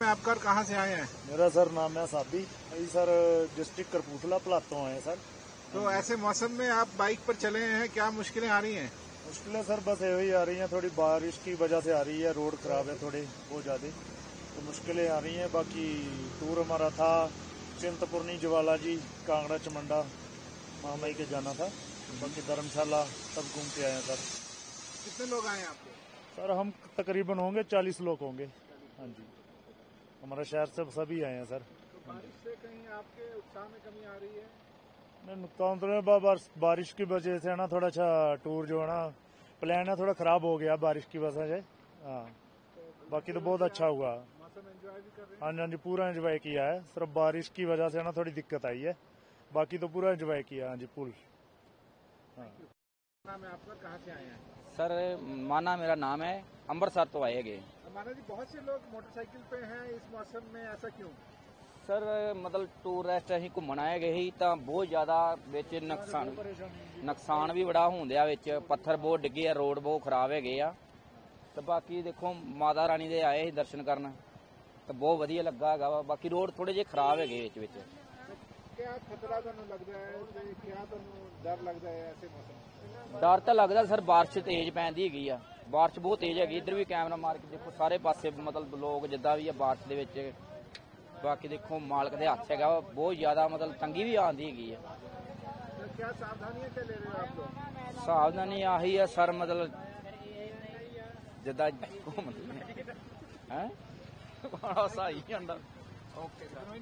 आपका और कहाँ से आए हैं? मेरा सर नाम है साबी, सर डिस्ट्रिक्ट कपूरथला पलातों आए सर। तो ऐसे मौसम में आप बाइक पर चले हैं, क्या मुश्किलें आ रही हैं? मुश्किलें सर बस यही आ रही हैं, थोड़ी बारिश की वजह से आ रही है, रोड खराब है थोड़ी बहुत ज़्यादा, तो मुश्किलें आ रही हैं। बाकी टूर हमारा था चिंतपूर्णी, ज्वाला जी, कांगड़ा, चमंडा, मामई के जाना था। बाकी धर्मशाला सब घूम के आए हैं सर। कितने लोग आए हैं आपके? सर हम तकरीबन होंगे 40 लोग होंगे। हाँ जी, हमारे शहर से सभी आए हैं सर। तो बारिश से कहीं आपके उत्साह में कमी आ रही है? नहीं, नुकसान तो नहीं, बारिश की वजह से ना थोड़ा सा टूर जो है ना प्लान है थोड़ा खराब हो गया बारिश की वजह से। हाँ, बाकी तो बहुत अच्छा हुआ। मौसम एंजॉय भी कर रहे हैं? हाँ जी, पूरा एंजॉय किया है, सिर्फ बारिश की वजह से ना थोड़ी दिक्कत आई है, बाकी तो पूरा एंजॉय किया। हाँ जी, फुल। हाँ। नाम है आपका, कहाँ से आए हैं? सर माना मेरा नाम है, ਅੰਮ੍ਰਿਤਸਰ ਤੋਂ ਆਏ गए। माना जी, बहुत से लोग मोटरसाइकिल पे हैं इस मौसम में, ऐसा क्यों? ਸਰ ਮਤਲਬ ਟੂਰਿਸਟ ਅਸੀਂ ਘੁੰਮਣ ਆਏ ਗਏ ਸੀ ਤਾਂ ਬਹੁਤ ਜ਼ਿਆਦਾ ਵਿੱਚ ਨੁਕਸਾਨ ਵੀ ਬੜਾ ਹੁੰਦਿਆ, ਵਿੱਚ ਪੱਥਰ ਬਹੁਤ ਡਿੱਗੇ ਆ, ਰੋਡ ਬਹੁਤ ਖਰਾਬ ਹੈਗੇ ਆ। ਤੇ ਬਾਕੀ ਦੇਖੋ ਮਾਤਾ ਰਾਣੀ ਦੇ ਆਏ ਸੀ ਦਰਸ਼ਨ ਕਰਨ ਤਾਂ ਬਹੁਤ ਵਧੀਆ ਲੱਗਾ ਹੈਗਾ ਵਾ। ਬਾਕੀ ਰੋਡ ਥੋੜੇ ਜਿਹੇ ਖਰਾਬ ਹੈਗੇ ਵਿੱਚ। क्या खतरा ਤੁਹਾਨੂੰ ਲੱਗਦਾ ਹੈ ਤੇ क्या ਤੁਹਾਨੂੰ ਡਰ ਲੱਗਦਾ ਹੈ ऐसे मौसम? ਡਰ ਤਾਂ ਲੱਗਦਾ ਸਰ, ਬਾਰਿਸ਼ ਤੇਜ਼ ਪੈਂਦੀ ਹੈਗੀ ਆ, ਬਾਰਿਸ਼ ਬਹੁਤ ਤੇਜ਼ ਹੈਗੀ। ਇੱਧਰ ਵੀ ਕੈਮਰਾ ਮਾਰ ਕੇ ਦੇਖੋ, ਸਾਰੇ ਪਾਸੇ ਮਤਲਬ ਲੋਕ ਜਿੱਦਾਂ ਵੀ ਆ ਬਾਰਿਸ਼ ਦੇ ਵਿੱਚ। ਬਾਕੀ ਦੇਖੋ ਮਾਲਕ ਦੇ ਹੱਥ ਹੈਗਾ, ਬਹੁਤ ਜ਼ਿਆਦਾ ਮਤਲਬ ਤੰਗੀ ਵੀ ਆਉਂਦੀ ਹੈਗੀ ਆ। क्या सावधानियां क्या ले रहे हो आप लोग? ਸਾਵਧਾਨੀ ਆਹੀ ਆ ਸਰ, ਮਤਲਬ ਜਿੱਦਾਂ ਘੁੰਮਦੇ ਹੈ ਸਹੀ ਜਾਂਦਾ। Okay sir.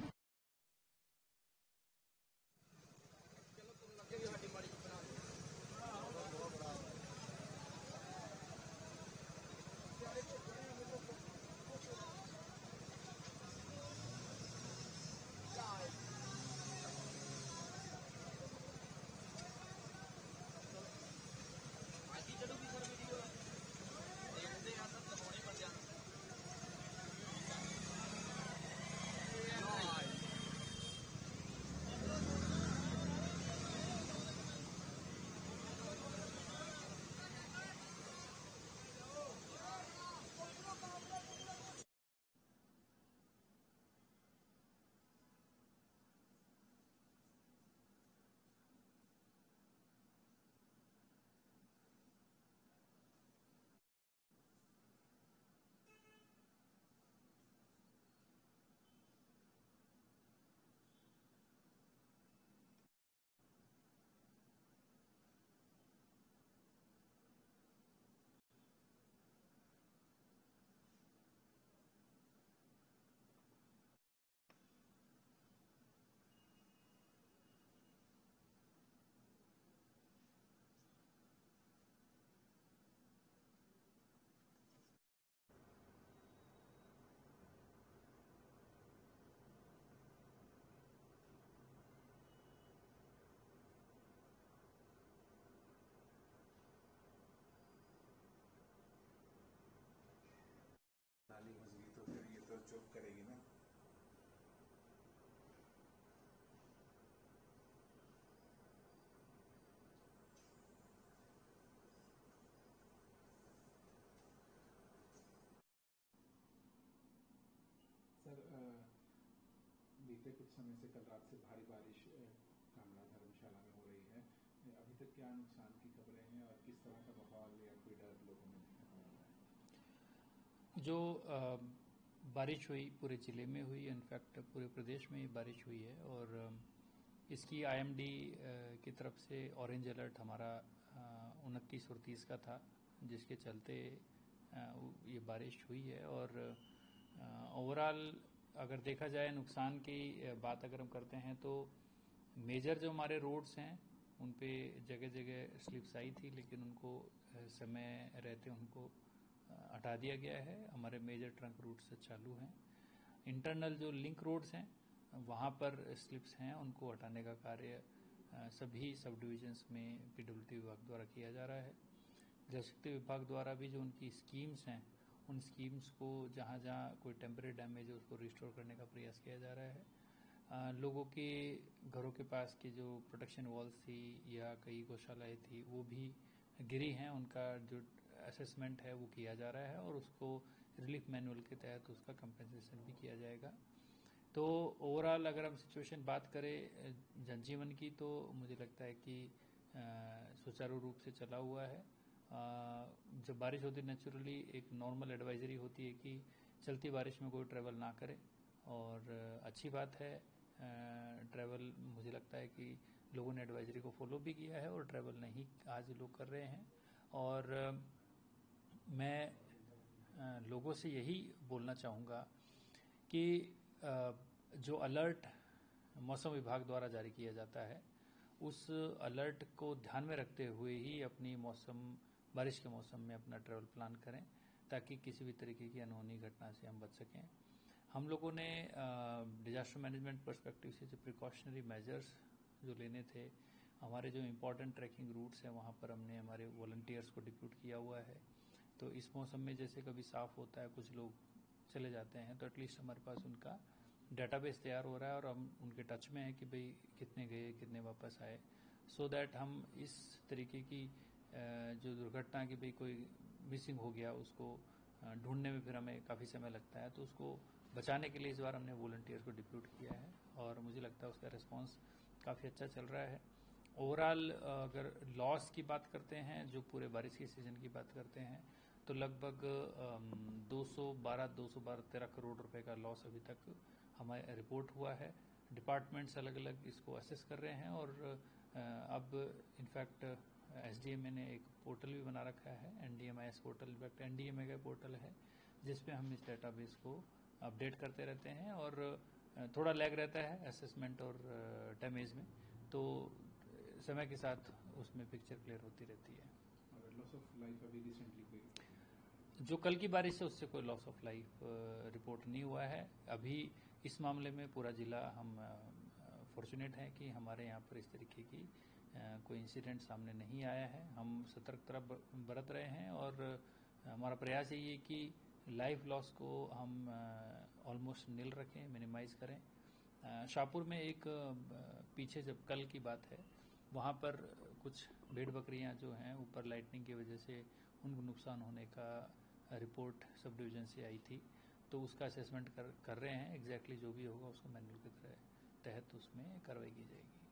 नाली मजबूत तो फिर ये तो चुप करेगी ना। सर बीते कुछ समय से कल रात से भारी बारिश कांगड़ा धर्मशाला में हो रही है, अभी तक क्या नुकसान की खबरें हैं और किस तरह का माहौल या कोई डर लोगों में दिखने पड़ रहा है? जो बारिश हुई पूरे ज़िले में हुई, इनफैक्ट पूरे प्रदेश में ही बारिश हुई है, और इसकी आईएमडी की तरफ से ऑरेंज अलर्ट हमारा 29 और 30 का था, जिसके चलते ये बारिश हुई है। और ओवरऑल अगर देखा जाए नुकसान की बात अगर हम करते हैं तो मेजर जो हमारे रोड्स हैं उन पे जगह जगह स्लिप्स आई थी, लेकिन उनको समय रहते उनको हटा दिया गया है। हमारे मेजर ट्रंक रूट से चालू हैं। इंटरनल जो लिंक रोड्स हैं वहाँ पर स्लिप्स हैं, उनको हटाने का कार्य सभी सब डिविजन्स में पीडब्ल्यूडी विभाग द्वारा किया जा रहा है। जल शक्ति विभाग द्वारा भी जो उनकी स्कीम्स हैं, उन स्कीम्स को जहाँ जहाँ कोई टेम्परेरी डैमेज है उसको रिस्टोर करने का प्रयास किया जा रहा है। लोगों के घरों के पास की जो प्रोटेक्शन वॉल्स थी या कई गौशालाएँ थी वो भी गिरी हैं, उनका जो असेसमेंट है वो किया जा रहा है और उसको रिलीफ मैनुअल के तहत उसका कंपेंसेशन भी किया जाएगा। तो ओवरऑल अगर हम सिचुएशन बात करें जनजीवन की, तो मुझे लगता है कि सुचारू रूप से चला हुआ है। जब बारिश होती है नेचुरली एक नॉर्मल एडवाइजरी होती है कि चलती बारिश में कोई ट्रैवल ना करे, और अच्छी बात है ट्रैवल। मुझे लगता है कि लोगों ने एडवाइजरी को फॉलो भी किया है और ट्रैवल नहीं आज लोग कर रहे हैं। और मैं लोगों से यही बोलना चाहूँगा कि जो अलर्ट मौसम विभाग द्वारा जारी किया जाता है उस अलर्ट को ध्यान में रखते हुए ही अपनी बारिश के मौसम में अपना ट्रैवल प्लान करें, ताकि किसी भी तरीके की अनहोनी घटना से हम बच सकें। हम लोगों ने डिजास्टर मैनेजमेंट पर्सपेक्टिव से जो प्रिकॉशनरी मेजर्स जो लेने थे, हमारे जो इम्पोर्टेंट ट्रैकिंग रूट्स हैं वहाँ पर हमने हमारे वॉलंटियर्स को डिप्यूट किया हुआ है। तो इस मौसम में जैसे कभी साफ होता है, कुछ लोग चले जाते हैं, तो एटलीस्ट हमारे पास उनका डेटाबेस तैयार हो रहा है और हम उनके टच में हैं कि भाई कितने गए कितने वापस आए, सो दैट हम इस तरीके की जो दुर्घटना की भाई कोई मिसिंग हो गया उसको ढूंढने में फिर हमें काफ़ी समय लगता है, तो उसको बचाने के लिए इस बार हमने वॉलंटियर्स को डिप्यूट किया है और मुझे लगता है उसका रिस्पांस काफ़ी अच्छा चल रहा है। ओवरऑल अगर लॉस की बात करते हैं, जो पूरे बारिश के सीजन की बात करते हैं, तो लगभग 212-213 करोड़ रुपए का लॉस अभी तक हमारे रिपोर्ट हुआ है। डिपार्टमेंट्स अलग अलग इसको असेस कर रहे हैं और अब इनफैक्ट एसडीएमए ने एक पोर्टल भी बना रखा है, NDMIS पोर्टल। इनफैक्ट NDMA का पोर्टल है जिसपे हम इस डेटाबेस को अपडेट करते रहते हैं और थोड़ा लैग रहता है असेसमेंट और डैमेज में, तो समय के साथ उसमें पिक्चर क्लियर होती रहती है। और लॉस ऑफ लाइफ अभी रिसेंटली कोई जो कल की बारिश है उससे कोई लॉस ऑफ लाइफ रिपोर्ट नहीं हुआ है अभी। इस मामले में पूरा जिला हम फॉर्चुनेट हैं कि हमारे यहाँ पर इस तरीके की कोई इंसिडेंट सामने नहीं आया है। हम सतर्कता बरत रहे हैं और हमारा प्रयास यही है कि लाइफ लॉस को हम ऑलमोस्ट नील रखें, मिनिमाइज करें। शाहपुर में एक पीछे जब कल की बात है, वहाँ पर कुछ भेड़ बकरियाँ जो हैं ऊपर लाइटनिंग की वजह से उनको नुकसान होने का रिपोर्ट सब डिवीजन से आई थी, तो उसका असेसमेंट कर रहे हैं। एग्जैक्टली जो भी होगा उसको मैनुअल के तहत उसमें कार्रवाई की जाएगी।